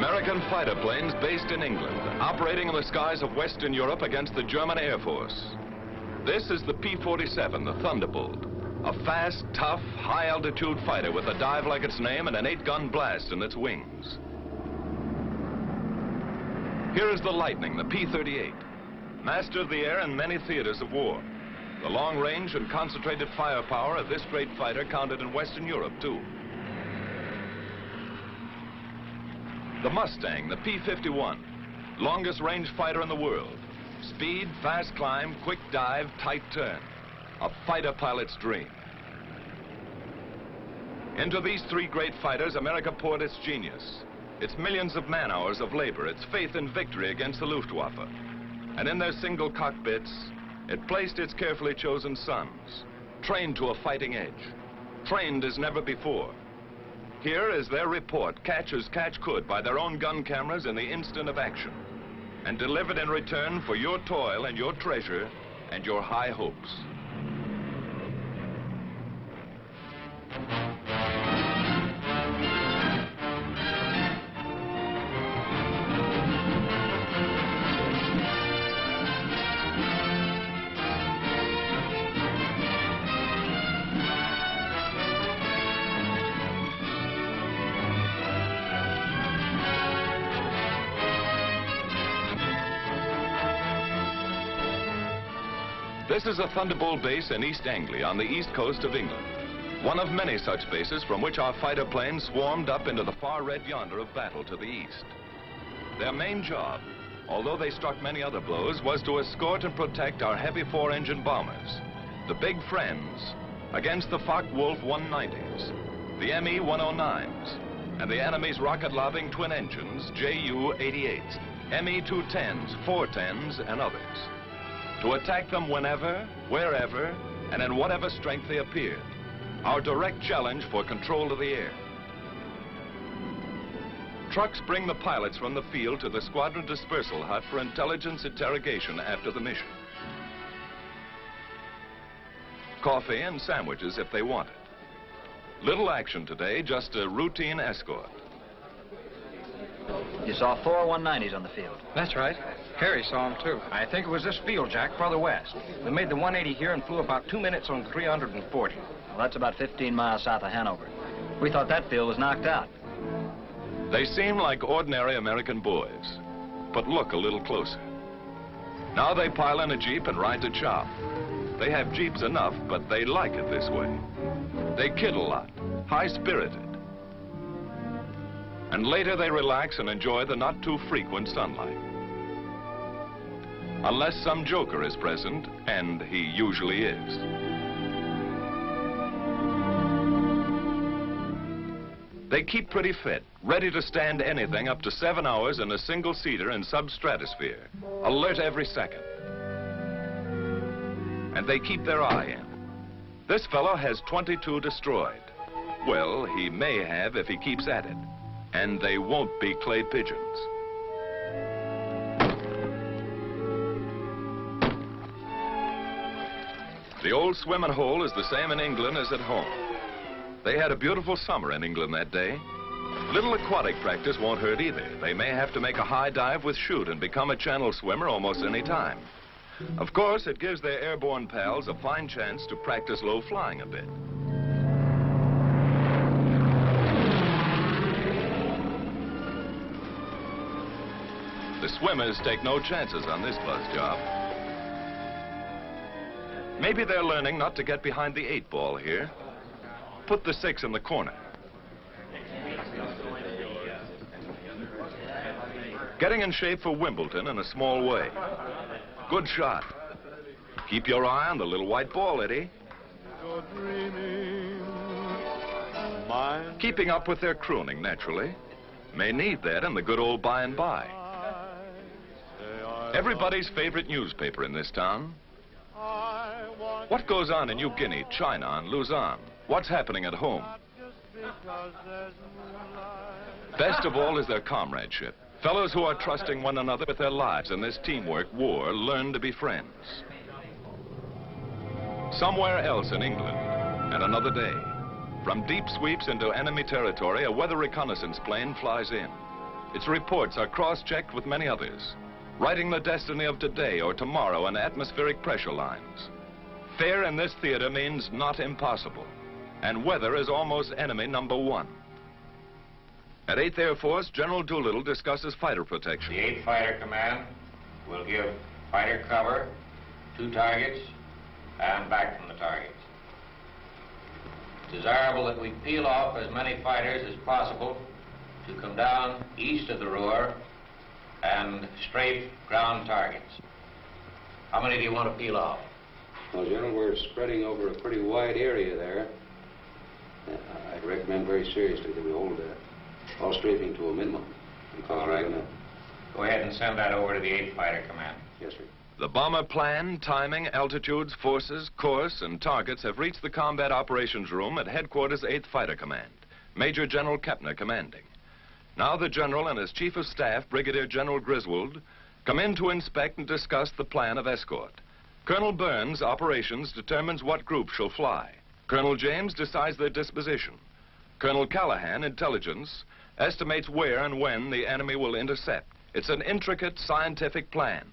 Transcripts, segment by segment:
American fighter planes based in England, operating in the skies of Western Europe against the German Air Force. This is the P-47, the Thunderbolt, a fast, tough, high-altitude fighter with a dive like its name and an 8-gun blast in its wings. Here is the Lightning, the P-38, master of the air in many theaters of war. The long range and concentrated firepower of this great fighter counted in Western Europe, too. The Mustang, the P-51, longest range fighter in the world. Speed, fast climb, quick dive, tight turn. A fighter pilot's dream. Into these three great fighters, America poured its genius, its millions of man-hours of labor, its faith in victory against the Luftwaffe. And in their single cockpits, it placed its carefully chosen sons, trained to a fighting edge, trained as never before. Here is their report, catch as catch could by their own gun cameras in the instant of action, and delivered in return for your toil and your treasure and your high hopes. This is a Thunderbolt base in East Anglia on the east coast of England. One of many such bases from which our fighter planes swarmed up into the far red yonder of battle to the east. Their main job, although they struck many other blows, was to escort and protect our heavy 4-engine bombers, the big friends, against the Focke-Wulf 190s, the ME 109s, and the enemy's rocket-lobbing twin engines, Ju-88s, ME 210s, 410s, and others. To attack them whenever, wherever, and in whatever strength they appeared. Our direct challenge for control of the air. Trucks bring the pilots from the field to the squadron dispersal hut for intelligence interrogation after the mission. Coffee and sandwiches if they want it. Little action today, just a routine escort. You saw 4 190s on the field. That's right. Harry saw them, too. I think it was this field, Jack, farther west. We made the 180 here and flew about 2 minutes on 340. Well, that's about 15 miles south of Hanover. We thought that field was knocked out. They seem like ordinary American boys, but look a little closer. Now they pile in a Jeep and ride to chop. They have Jeeps enough, but they like it this way. They kid a lot, high-spirited. And later they relax and enjoy the not-too-frequent sunlight. Unless some joker is present, and he usually is. They keep pretty fit, ready to stand anything up to 7 hours in a single-seater in substratosphere, alert every second. And they keep their eye in. This fellow has 22 destroyed. Well, he may have if he keeps at it. And they won't be clay pigeons. The old swimming hole is the same in England as at home. They had a beautiful summer in England that day. Little aquatic practice won't hurt either. They may have to make a high dive with chute and become a channel swimmer almost any time. Of course, it gives their airborne pals a fine chance to practice low flying a bit. The swimmers take no chances on this buzz job. Maybe they're learning not to get behind the 8-ball here. Put the 6 in the corner. Getting in shape for Wimbledon in a small way. Good shot. Keep your eye on the little white ball, Eddie. Keeping up with their crooning, naturally. May need that in the good old by and by. Everybody's favorite newspaper in this town. What goes on in New Guinea, China, and Luzon? What's happening at home? Best of all is their comradeship. Fellows who are trusting one another with their lives in this teamwork war learn to be friends. Somewhere else in England, and another day, from deep sweeps into enemy territory, a weather reconnaissance plane flies in. Its reports are cross-checked with many others, writing the destiny of today or tomorrow in atmospheric pressure lines. Fair in this theater means not impossible, and weather is almost enemy number one. At 8th Air Force, General Doolittle discusses fighter protection. The 8th Fighter Command will give fighter cover to targets and back from the targets. It's desirable that we peel off as many fighters as possible to come down east of the Ruhr and strafe ground targets. How many do you want to peel off? Well, General, we're spreading over a pretty wide area there. I'd recommend very seriously that we hold all strafing to a minimum. All right. Go ahead and send that over to the 8th Fighter Command. Yes, sir. The bomber plan, timing, altitudes, forces, course, and targets have reached the Combat Operations Room at Headquarters 8th Fighter Command. Major General Kepner commanding. Now the General and his Chief of Staff, Brigadier General Griswold, come in to inspect and discuss the plan of escort. Colonel Burns, operations, determines what group shall fly. Colonel James decides their disposition. Colonel Callahan, intelligence, estimates where and when the enemy will intercept. It's an intricate scientific plan,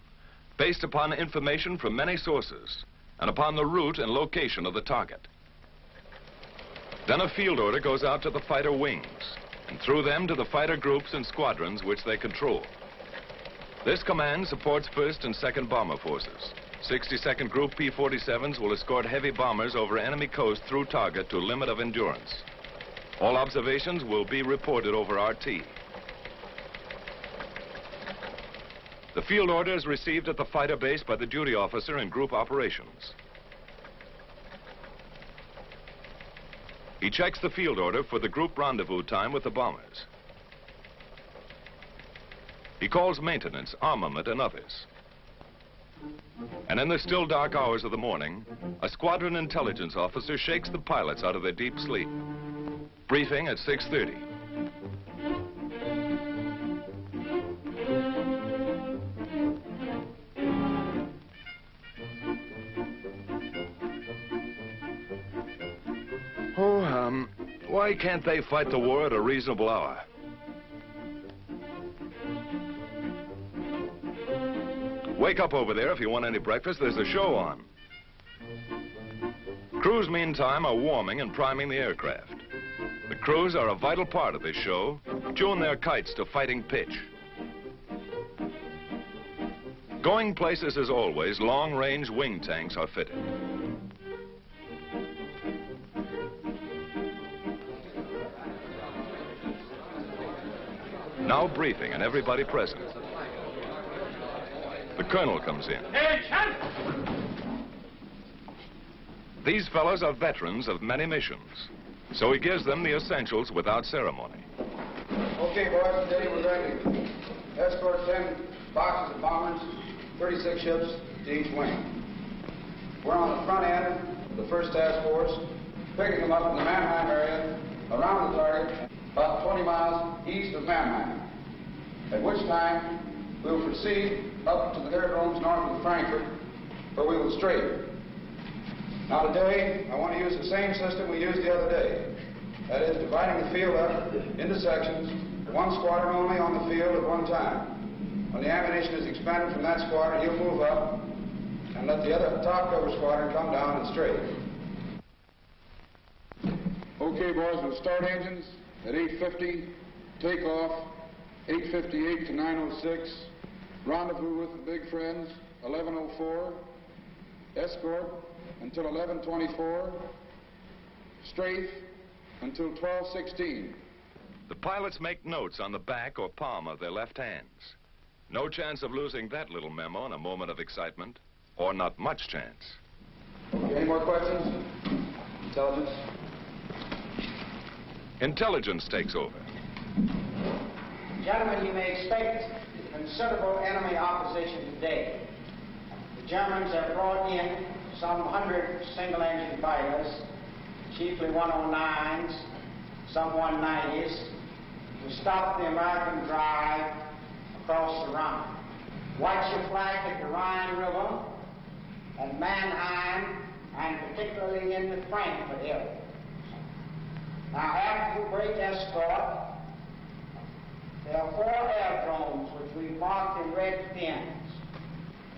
based upon information from many sources, and upon the route and location of the target. Then a field order goes out to the fighter wings, and through them to the fighter groups and squadrons which they control. This command supports 1st and 2nd Bomber Forces. 62nd Group P-47s will escort heavy bombers over enemy coast through target to limit of endurance. All observations will be reported over RT. The field order is received at the fighter base by the duty officer in group operations. He checks the field order for the group rendezvous time with the bombers. He calls maintenance, armament, and others. And in the still dark hours of the morning, a squadron intelligence officer shakes the pilots out of their deep sleep. Briefing at 6:30. Why can't they fight the war at a reasonable hour? Wake up over there if you want any breakfast. There's a show on. Crews, meantime, are warming and priming the aircraft. The crews are a vital part of this show. Tune their kites to fighting pitch. Going places as always, long-range wing tanks are fitted. Now briefing and everybody present. The colonel comes in. These fellows are veterans of many missions, so he gives them the essentials without ceremony. Okay, boys, today we're going to escort 10 boxes of bombers, 36 ships to each wing. We're on the front end of the 1st Task Force, picking them up in the Mannheim area, around the target, about 20 miles east of Mannheim, at which time we will proceed up to the aerodromes north of Frankfurt, where we will strafe. Now today, I want to use the same system we used the other day. That is, dividing the field up into sections, one squadron only on the field at one time. When the ammunition is expended from that squadron, you'll move up and let the other top cover squadron come down and strafe. Okay, boys, we'll start engines at 8:50, take off 8:58 to 9:06, rendezvous with the big friends 11:04, escort until 11:24, strafe until 12:16. The pilots make notes on the back or palm of their left hands. No chance of losing that little memo in a moment of excitement, or not much chance. Okay, any more questions? Intelligence? Intelligence takes over. Gentlemen, you may expect considerable enemy opposition today. The Germans have brought in some 100 single-engine fighters, chiefly 109s, some 190s, to stop the American drive across the Rhine. Watch your flank at the Rhine River, at Mannheim, and particularly in the Frankfurt area. Now, after the break escort, There are 4 aerodromes which we marked in red pins.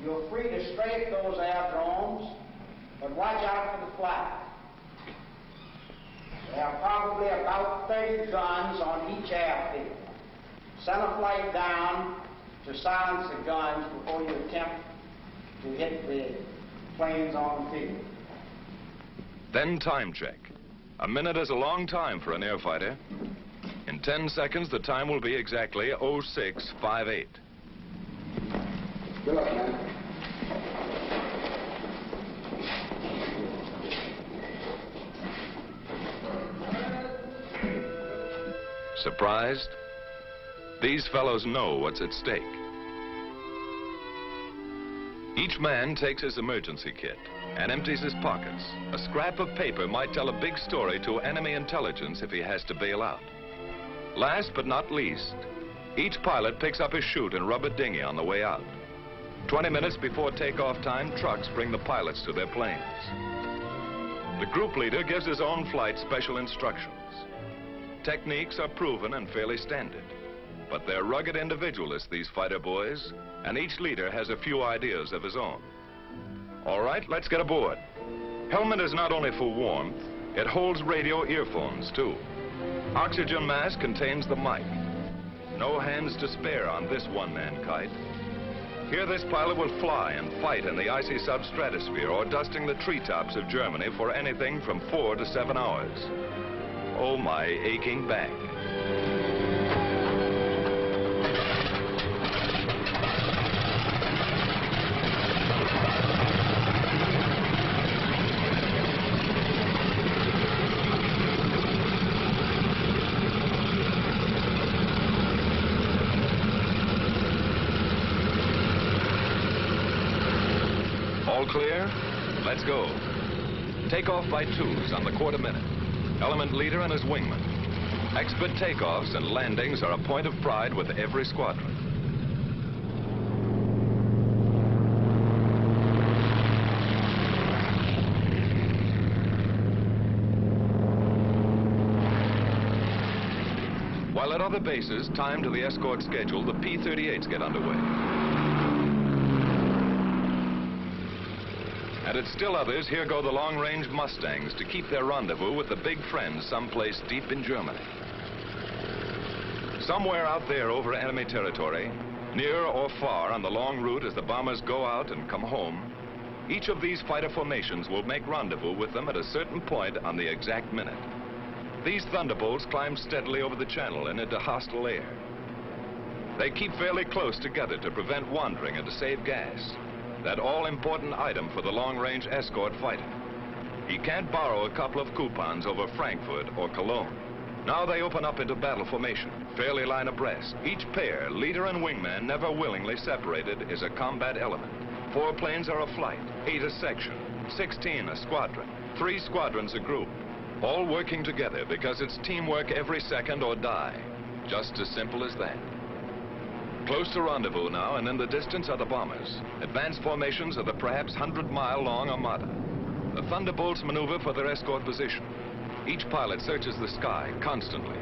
You're free to strafe those aerodromes, but watch out for the flag. There are probably about 30 guns on each airfield. Send a flight down to silence the guns before you attempt to hit the planes on the field. Then time check. A minute is a long time for an airfighter. In 10 seconds, the time will be exactly 0658. Good luck, man. Surprised? These fellows know what's at stake. Each man takes his emergency kit and empties his pockets. A scrap of paper might tell a big story to enemy intelligence if he has to bail out. Last but not least, each pilot picks up his chute and rubber dinghy on the way out. 20 minutes before takeoff time, trucks bring the pilots to their planes. The group leader gives his own flight special instructions. Techniques are proven and fairly standard, but they're rugged individualists, these fighter boys, and each leader has a few ideas of his own. All right, let's get aboard. Helmet is not only for warmth, it holds radio earphones too. Oxygen mask contains the mic. No hands to spare on this one-man kite. Here this pilot will fly and fight in the icy substratosphere or dusting the treetops of Germany for anything from 4 to 7 hours. Oh, my aching back. All clear? Let's go. Take off by 2s on the quarter minute. Element leader and his wingman. Expert takeoffs and landings are a point of pride with every squadron. While at other bases, timed to the escort schedule, the P-38s get underway. And at still others, here go the long-range Mustangs to keep their rendezvous with the big friends someplace deep in Germany. Somewhere out there over enemy territory, near or far on the long route as the bombers go out and come home, each of these fighter formations will make rendezvous with them at a certain point on the exact minute. These thunderbolts climb steadily over the channel and into hostile air. They keep fairly close together to prevent wandering and to save gas. That all-important item for the long-range escort fighter. He can't borrow a couple of coupons over Frankfurt or Cologne. Now they open up into battle formation, fairly line abreast. Each pair, leader and wingman, never willingly separated, is a combat element. 4 planes are a flight, 8 a section, 16 a squadron, 3 squadrons a group. All working together because it's teamwork every second or die. Just as simple as that. Close to rendezvous now, and in the distance are the bombers. Advanced formations of the perhaps 100-mile-long Armada. The Thunderbolts maneuver for their escort position. Each pilot searches the sky constantly,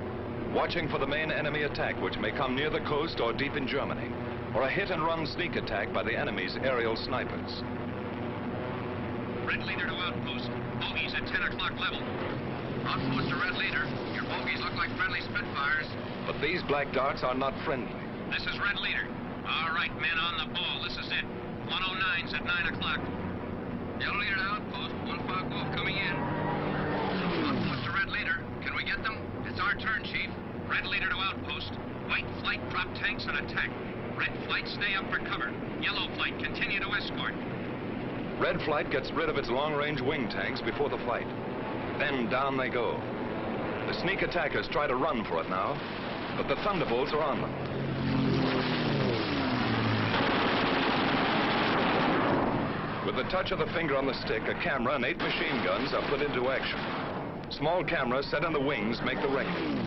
watching for the main enemy attack which may come near the coast or deep in Germany, or a hit-and-run sneak attack by the enemy's aerial snipers. Red leader to outpost. Bogies at 10 o'clock level. Outpost to red leader. Your bogies look like friendly Spitfires. But these black darts are not friendly. This is red leader. All right, men on the ball. This is it. 109's at 9 o'clock. Yellow leader to outpost. 1 Wolf coming in. Outpost to red leader. Can we get them? It's our turn, Chief. Red leader to outpost. White flight drop tanks and attack. Red flight stay up for cover. Yellow flight continue to escort. Red flight gets rid of its long-range wing tanks before the fight. Then down they go. The sneak attackers try to run for it now, but the Thunderbolts are on them. With the touch of the finger on the stick, a camera and 8 machine guns are put into action. Small cameras set on the wings make the record.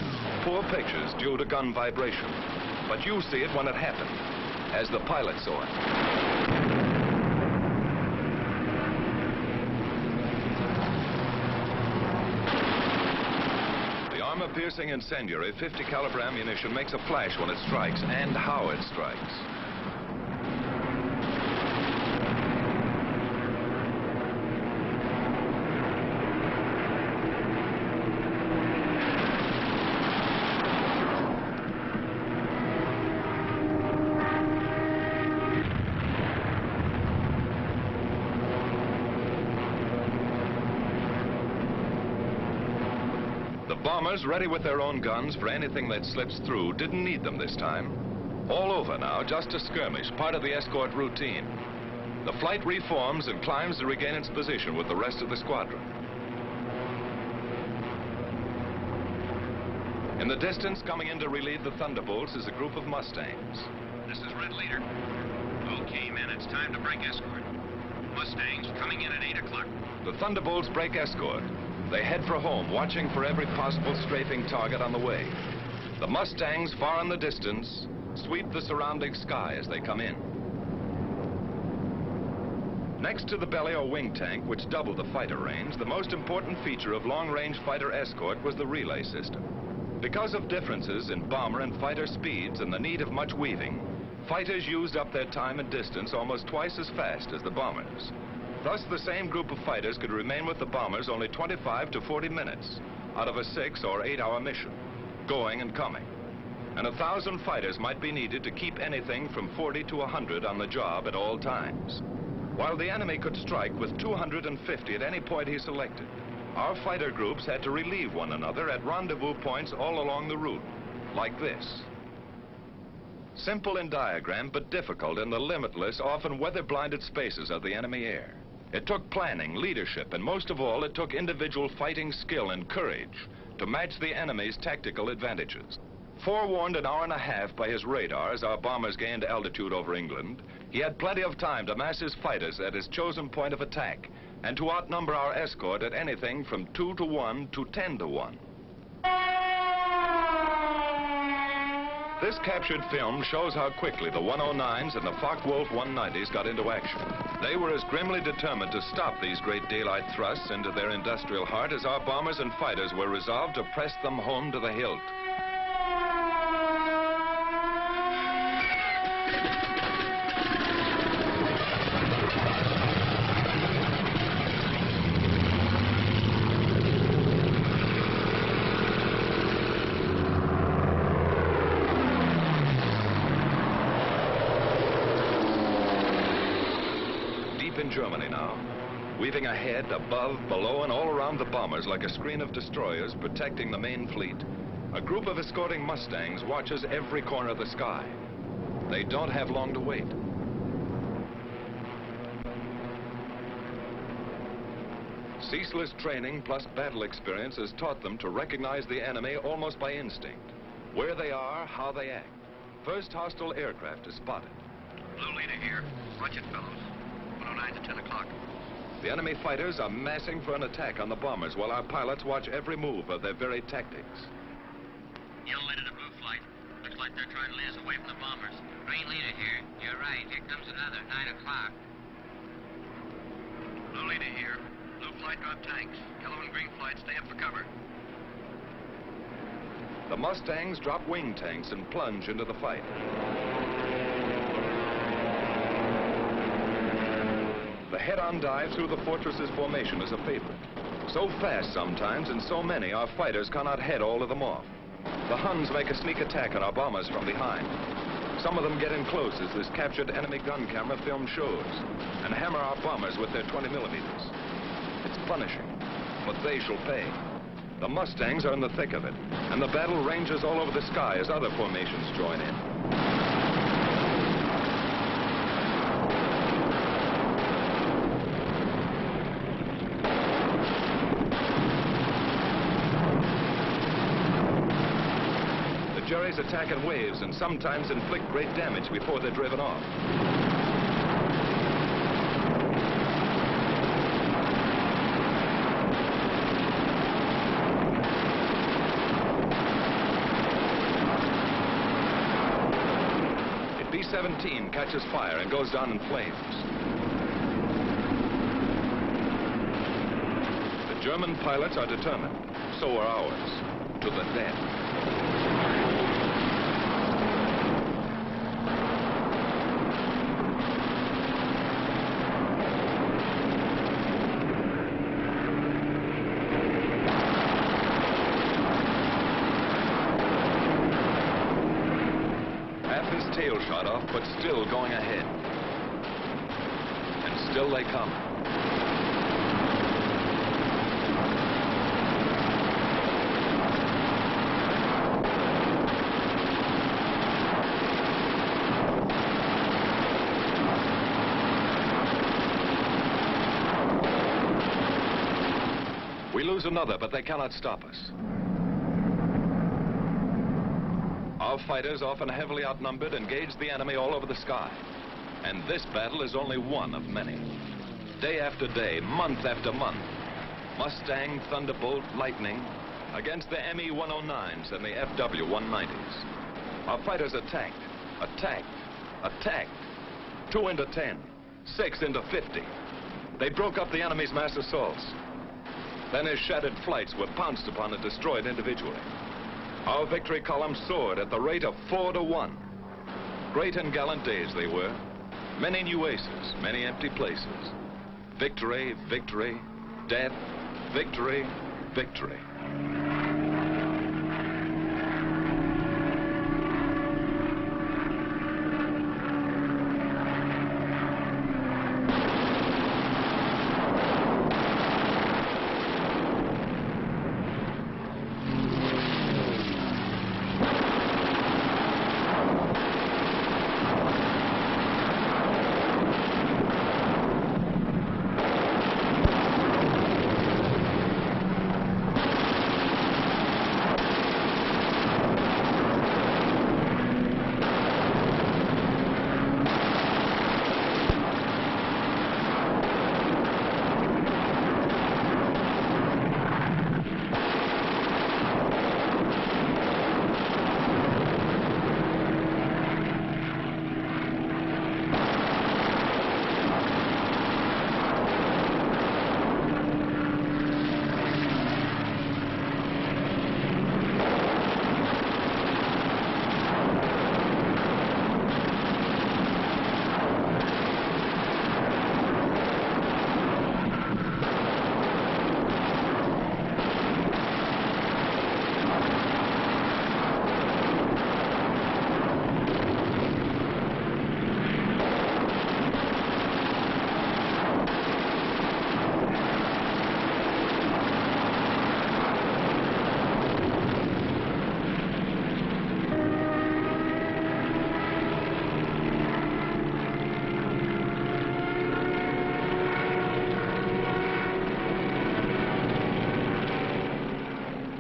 Poor pictures due to gun vibration. But you see it when it happened, as the pilot saw it. armor-piercing incendiary 50 caliber ammunition makes a flash when it strikes, and how it strikes. Bombers, ready with their own guns for anything that slips through, didn't need them this time. All over now, just a skirmish, part of the escort routine. The flight reforms and climbs to regain its position with the rest of the squadron. In the distance, coming in to relieve the Thunderbolts, is a group of Mustangs. This is Red Leader. Okay, men, it's time to break escort. Mustangs coming in at 8 o'clock. The Thunderbolts break escort. They head for home, watching for every possible strafing target on the way. The Mustangs, far in the distance, sweep the surrounding sky as they come in. Next to the belly or wing tank, which doubled the fighter range, the most important feature of long-range fighter escort was the relay system. Because of differences in bomber and fighter speeds and the need of much weaving, fighters used up their time and distance almost twice as fast as the bombers. Thus, the same group of fighters could remain with the bombers only 25 to 40 minutes out of a 6 or 8 hour mission, going and coming. And 1,000 fighters might be needed to keep anything from 40 to 100 on the job at all times. While the enemy could strike with 250 at any point he selected, our fighter groups had to relieve one another at rendezvous points all along the route, like this. Simple in diagram, but difficult in the limitless, often weather-blinded spaces of the enemy air. It took planning, leadership, and most of all, it took individual fighting skill and courage to match the enemy's tactical advantages. Forewarned an hour and a half by his radar as our bombers gained altitude over England, he had plenty of time to mass his fighters at his chosen point of attack and to outnumber our escort at anything from 2 to 1 to 10 to 1. This captured film shows how quickly the 109s and the Focke-Wulf 190s got into action. They were as grimly determined to stop these great daylight thrusts into their industrial heart as our bombers and fighters were resolved to press them home to the hilt. In Germany now, weaving ahead, above, below, and all around the bombers like a screen of destroyers protecting the main fleet. A group of escorting Mustangs watches every corner of the sky. They don't have long to wait. Ceaseless training plus battle experience has taught them to recognize the enemy almost by instinct. Where they are, how they act. First hostile aircraft is spotted. Blue Leader here. Watch it, fellows. 109 to 10 o'clock. The enemy fighters are massing for an attack on the bombers while our pilots watch every move of their very tactics. Yellow Leader to Blue Flight. Looks like they're trying to lead us away from the bombers. Green Leader here. You're right. Here comes another. 9 o'clock. Blue Leader here. Blue Flight got tanks. Yellow and Green Flight stay up for cover. The Mustangs drop wing tanks and plunge into the fight. The head-on dive through the fortress's formation is a favorite. So fast sometimes and so many, our fighters cannot head all of them off. The Huns make a sneak attack on our bombers from behind. Some of them get in close, as this captured enemy gun camera film shows, and hammer our bombers with their 20 millimeters. It's punishing, but they shall pay. The Mustangs are in the thick of it, and the battle ranges all over the sky as other formations join in. Jerrys attack in waves and sometimes inflict great damage before they're driven off. A B-17 catches fire and goes down in flames. The German pilots are determined. So are ours. to the death. Half his tail shot off, but still going ahead. And still they come. We lose another, but they cannot stop us. Our fighters, often heavily outnumbered, engage the enemy all over the sky. And this battle is only one of many. Day after day, month after month, Mustang, Thunderbolt, Lightning against the ME-109s and the FW-190s. Our fighters attacked, attacked, attacked. 2 into 10, 6 into 50. They broke up the enemy's mass assaults. Then his shattered flights were pounced upon and destroyed individually. Our victory column soared at the rate of 4 to 1. Great and gallant days they were. Many new aces, many empty places. Victory, victory, death, victory, victory.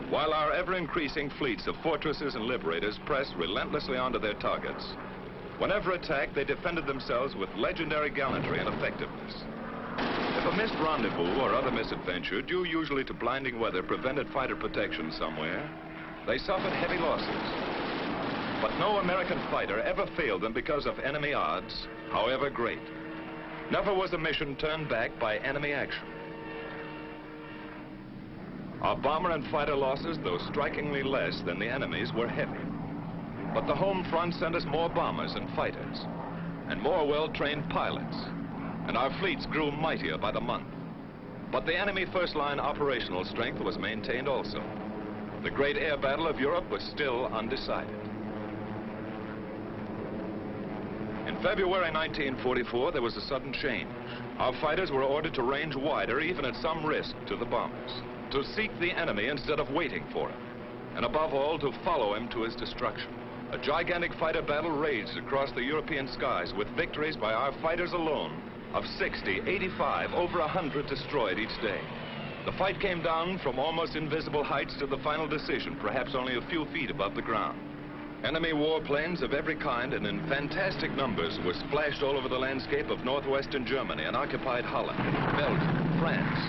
While our ever-increasing fleets of fortresses and liberators pressed relentlessly onto their targets, whenever attacked, they defended themselves with legendary gallantry and effectiveness. If a missed rendezvous or other misadventure, due usually to blinding weather, prevented fighter protection somewhere, they suffered heavy losses. But no American fighter ever failed them because of enemy odds, however great. Never was a mission turned back by enemy action. Our bomber and fighter losses, though strikingly less than the enemy's, were heavy. But the home front sent us more bombers and fighters, and more well-trained pilots, and our fleets grew mightier by the month. But the enemy first-line operational strength was maintained also. The great air battle of Europe was still undecided. In February 1944, there was a sudden change. Our fighters were ordered to range wider, even at some risk to the bombers, to seek the enemy instead of waiting for him, and above all, to follow him to his destruction. A gigantic fighter battle raged across the European skies, with victories by our fighters alone of 60, 85, over 100 destroyed each day. The fight came down from almost invisible heights to the final decision, perhaps only a few feet above the ground. Enemy warplanes of every kind and in fantastic numbers were splashed all over the landscape of northwestern Germany and occupied Holland, Belgium, France.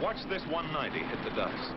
Watch this 190 hit the dust.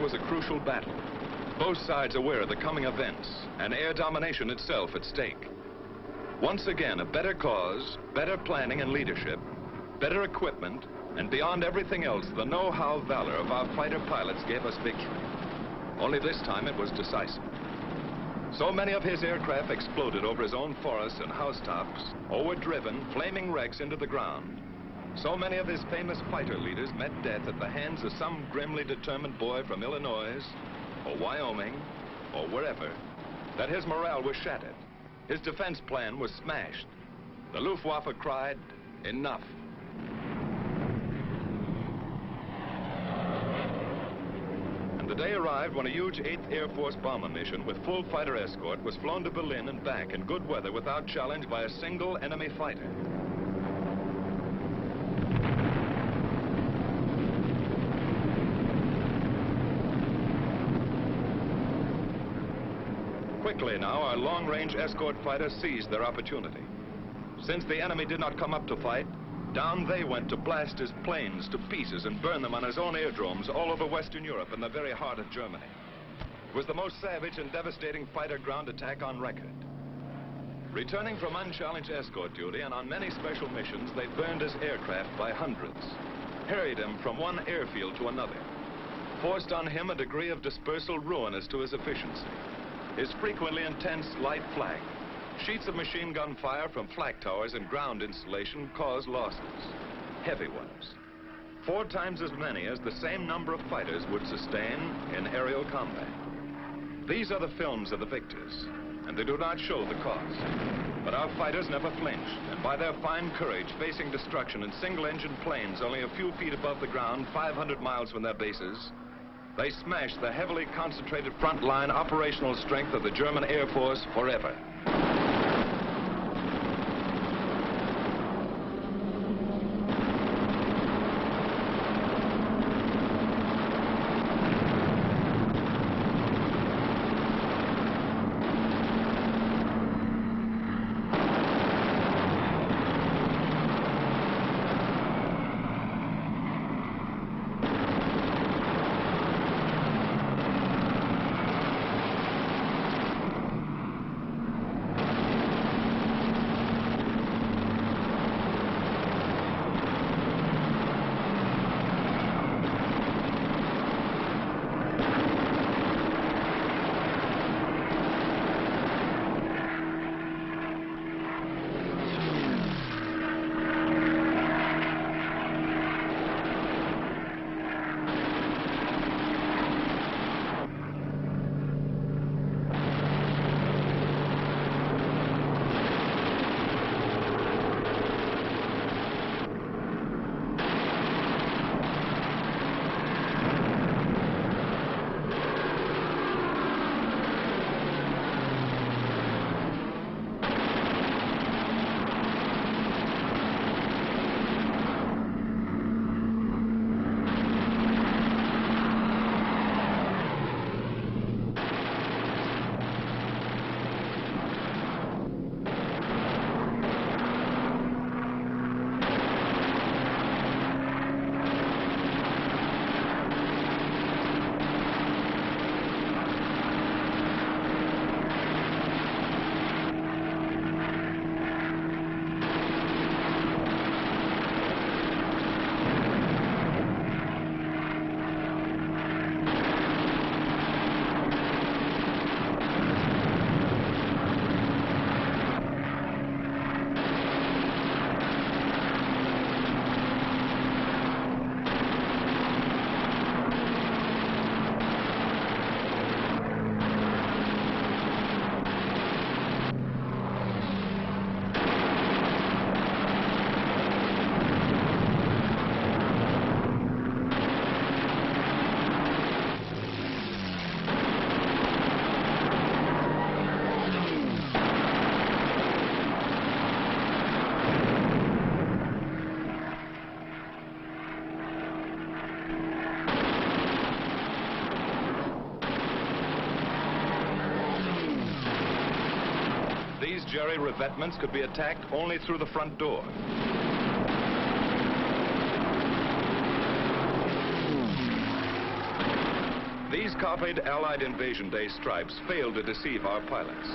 was a crucial battle. Both sides aware of the coming events and air domination itself at stake. Once again, a better cause, better planning and leadership, better equipment, and beyond everything else, the know-how valor of our fighter pilots gave us victory. Only this time it was decisive. So many of his aircraft exploded over his own forests and housetops, or were driven, flaming wrecks, into the ground. So many of his famous fighter leaders met death at the hands of some grimly determined boy from Illinois, or Wyoming, or wherever, that his morale was shattered. His defense plan was smashed. The Luftwaffe cried, "Enough." And the day arrived when a huge 8th Air Force bomber mission with full fighter escort was flown to Berlin and back in good weather without challenge by a single enemy fighter. Quickly now, our long-range escort fighters seized their opportunity. Since the enemy did not come up to fight, down they went to blast his planes to pieces and burn them on his own aerodromes all over Western Europe in the very heart of Germany. It was the most savage and devastating fighter ground attack on record. Returning from unchallenged escort duty and on many special missions, they burned his aircraft by hundreds, harried him from one airfield to another, forced on him a degree of dispersal ruinous to his efficiency. His frequently intense light flak, sheets of machine gun fire from flak towers and ground installation caused losses, heavy ones. 4 times as many as the same number of fighters would sustain in aerial combat. These are the films of the victors, and they do not show the cost. But our fighters never flinched, and by their fine courage, facing destruction in single-engine planes only a few feet above the ground, 500 miles from their bases, they smashed the heavily concentrated front-line operational strength of the German Air Force forever. These Jerry revetments could be attacked only through the front door. These copied Allied Invasion Day stripes failed to deceive our pilots.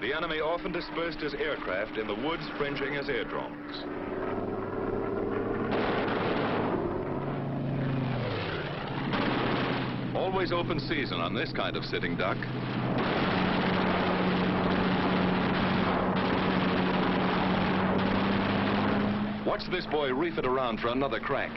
The enemy often dispersed his aircraft in the woods fringing his airdromes. Always open season on this kind of sitting duck. Watch this boy reef it around for another crack.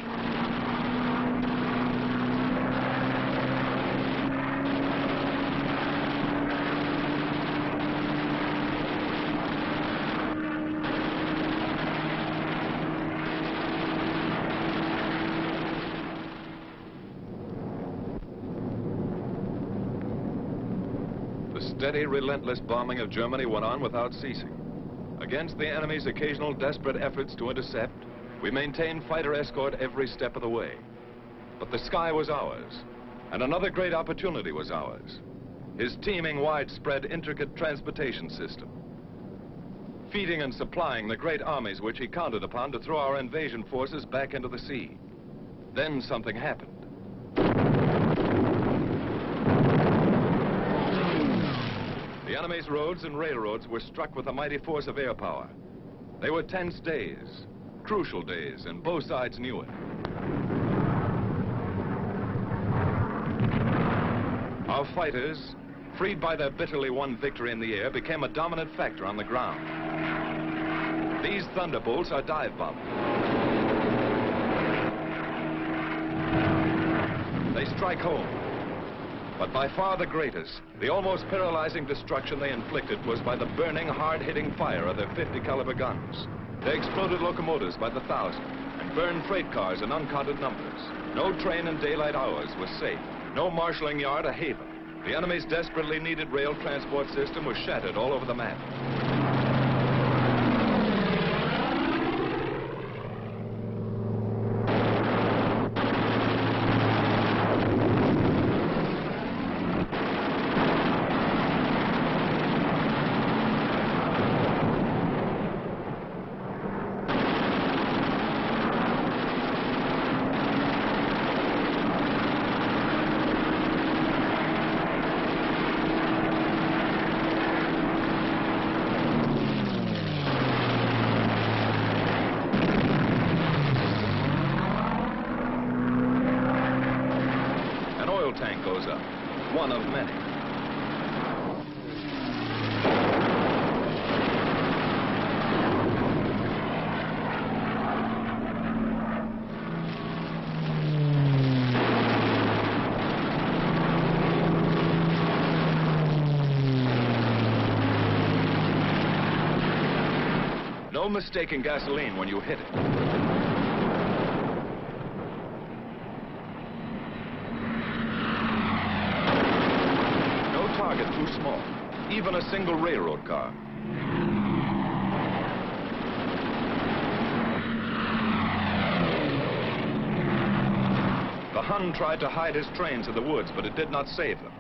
Steady, relentless bombing of Germany went on without ceasing. Against the enemy's occasional desperate efforts to intercept, we maintained fighter escort every step of the way. But the sky was ours, and another great opportunity was ours. His teeming, widespread, intricate transportation system. Feeding and supplying the great armies which he counted upon to throw our invasion forces back into the sea. Then something happened. The enemy's roads and railroads were struck with a mighty force of air power. They were tense days, crucial days, and both sides knew it. Our fighters, freed by their bitterly won victory in the air, became a dominant factor on the ground. These thunderbolts are dive bombing. They strike home. But by far the greatest, the almost paralyzing destruction they inflicted was by the burning, hard-hitting fire of their 50 caliber guns. They exploded locomotives by the thousand and burned freight cars in uncounted numbers. No train in daylight hours was safe. No marshalling yard a haven. The enemy's desperately needed rail transport system was shattered all over the map. Tank goes up, one of many. No mistaking gasoline when you hit it. Too small, even a single railroad car. The Hun tried to hide his trains in the woods, but it did not save them.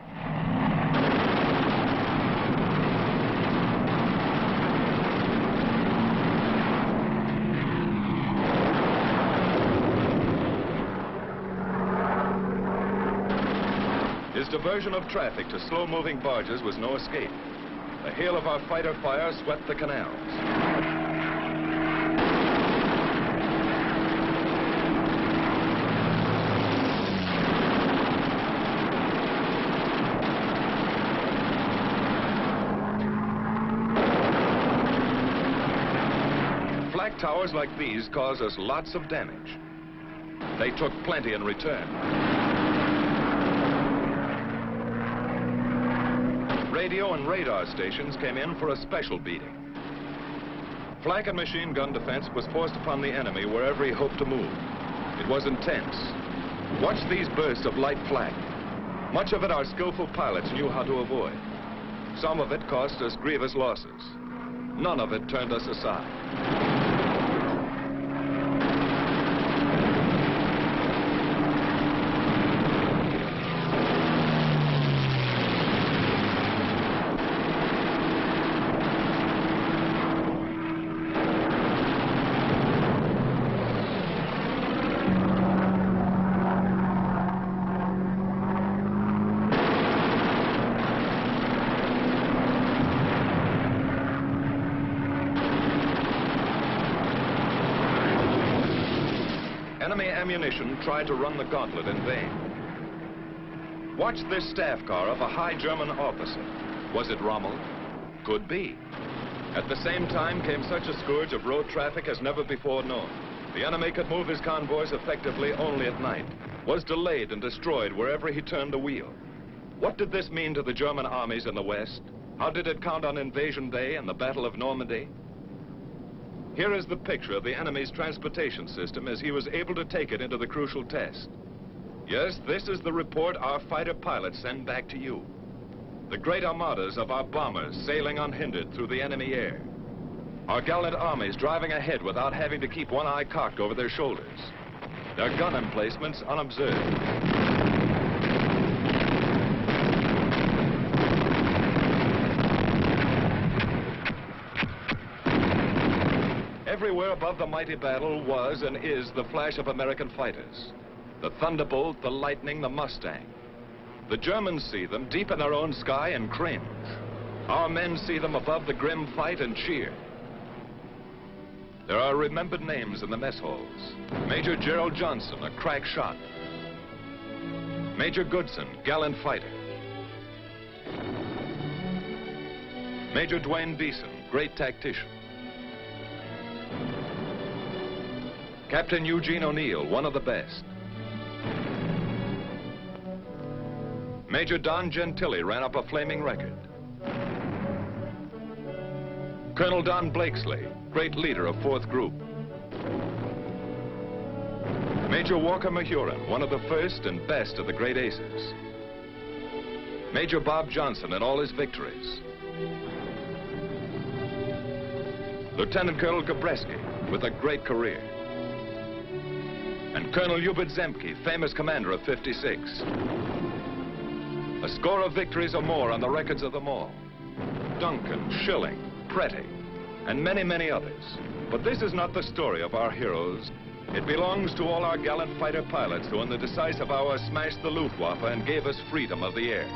His diversion of traffic to slow-moving barges was no escape. The hail of our fighter fire swept the canals. Flak towers like these cause us lots of damage. They took plenty in return. Radio and radar stations came in for a special beating. Flak and machine gun defense was forced upon the enemy wherever he hoped to move. It was intense. Watch these bursts of light flak. Much of it our skillful pilots knew how to avoid. Some of it cost us grievous losses. None of it turned us aside. Enemy ammunition tried to run the gauntlet in vain. Watch this staff car of a high German officer. Was it Rommel? Could be. At the same time came such a scourge of road traffic as never before known. The enemy could move his convoys effectively only at night, was delayed and destroyed wherever he turned the wheel. What did this mean to the German armies in the West? How did it count on Invasion Day and the Battle of Normandy? Here is the picture of the enemy's transportation system as he was able to take it into the crucial test. Yes, this is the report our fighter pilots send back to you. The great armadas of our bombers sailing unhindered through the enemy air. Our gallant armies driving ahead without having to keep one eye cocked over their shoulders. Their gun emplacements unobserved. Everywhere above the mighty battle was and is the flash of American fighters. The Thunderbolt, the Lightning, the Mustang. The Germans see them deep in their own sky and cringe. Our men see them above the grim fight and cheer. There are remembered names in the mess halls. Major Gerald Johnson, a crack shot. Major Goodson, gallant fighter. Major Dwayne Beeson, great tactician. Captain Eugene O'Neill, one of the best. Major Don Gentili ran up a flaming record. Colonel Don Blakesley, great leader of 4th Group. Major Walker Mahurin, one of the first and best of the great aces. Major Bob Johnson and all his victories. Lieutenant Colonel Gabreski, with a great career. And Colonel Hubert Zemke, famous commander of 56. A score of victories or more on the records of them all. Duncan, Schilling, Pretty, and many, many others. But this is not the story of our heroes. It belongs to all our gallant fighter pilots who in the decisive hour smashed the Luftwaffe and gave us freedom of the air.